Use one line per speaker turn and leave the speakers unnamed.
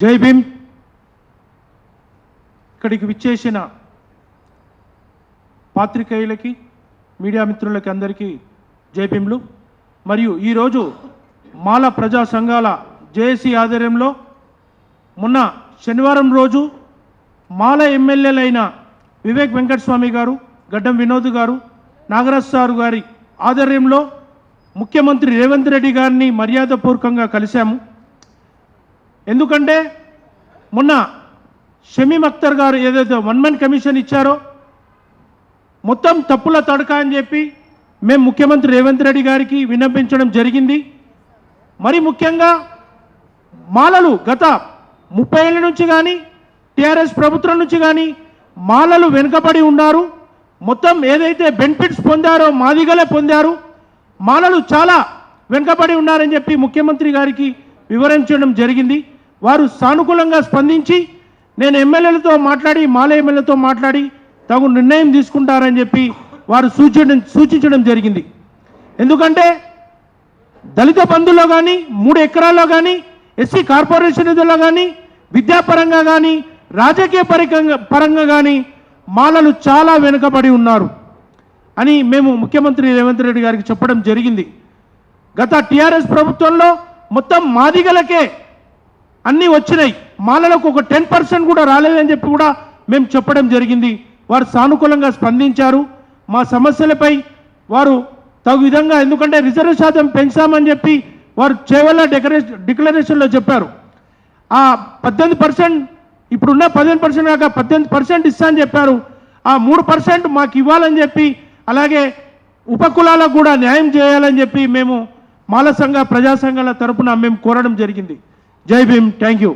జై భీమ్. ఇక్కడికి విచ్చేసిన పాత్రికేయులకి, మీడియా మిత్రులకి అందరికీ జై భీమ్లు. మరియు ఈరోజు మాల ప్రజా సంఘాల జేఏసీ ఆధ్వర్యంలో మొన్న శనివారం రోజు మాల ఎమ్మెల్యేలైన వివేక్ వెంకటస్వామి గారు, గడ్డం వినోద్ గారు, నాగరాజ్ సార్ గారి ఆధ్వర్యంలో ముఖ్యమంత్రి రేవంత్ రెడ్డి గారిని మర్యాదపూర్వకంగా కలిశాము. ఎందుకంటే మొన్న షమీం అఖ్తర్ గారు ఏదైతే 1 Man కమిషన్ ఇచ్చారో మొత్తం తప్పుల తడక అని చెప్పి మేము ముఖ్యమంత్రి రేవంత్ రెడ్డి గారికి విన్నపించడం జరిగింది. మరి ముఖ్యంగా మాలలు గత 30 ఏళ్ళ నుంచి కానీ టీఆర్ఎస్ ప్రభుత్వం నుంచి కానీ మాలలు వెనుకబడి ఉన్నారు. మొత్తం ఏదైతే బెనిఫిట్స్ పొందారో మాదిగలే పొందారు. మాలలు చాలా వెనుకబడి ఉన్నారని చెప్పి ముఖ్యమంత్రి గారికి వివరించడం జరిగింది. వారు సానుకూలంగా స్పందించి నేను ఎమ్మెల్యేలతో మాట్లాడి మాల ఎమ్మెల్యేలతో మాట్లాడి తగు నిర్ణయం తీసుకుంటారని చెప్పి వారు సూచించడం జరిగింది. ఎందుకంటే దళిత బంధులో కానీ 3 ఎకరాల్లో కానీ ఎస్సీ కార్పొరేషన్ నిధుల్లో కానీ విద్యాపరంగా కానీ రాజకీయ పరంగా కానీ మాలలు చాలా వెనుకబడి ఉన్నారు అని మేము ముఖ్యమంత్రి రేవంత్ రెడ్డి గారికి చెప్పడం జరిగింది. గత టీఆర్ఎస్ ప్రభుత్వంలో మొత్తం మాదిగలకే అన్నీ వచ్చినాయి, మాలలకు ఒక 10% కూడా రాలేదని చెప్పి కూడా మేము చెప్పడం జరిగింది. వారు సానుకూలంగా స్పందించారు. మా సమస్యలపై వారు తగు విధంగా, ఎందుకంటే రిజర్వ్ శాతం పెంచామని చెప్పి వారు చేవల్ల డిక్లరేషన్లో చెప్పారు. ఆ 18% ఇప్పుడున్న 15% కాక 18% ఇస్తా అని చెప్పారు. ఆ 3% మాకు ఇవ్వాలని చెప్పి, అలాగే ఉపకులాలకు కూడా న్యాయం చేయాలని చెప్పి మేము మాల సంఘ ప్రజా సంఘాల తరపున మేము కోరడం జరిగింది. జై భీమ్. Thank you.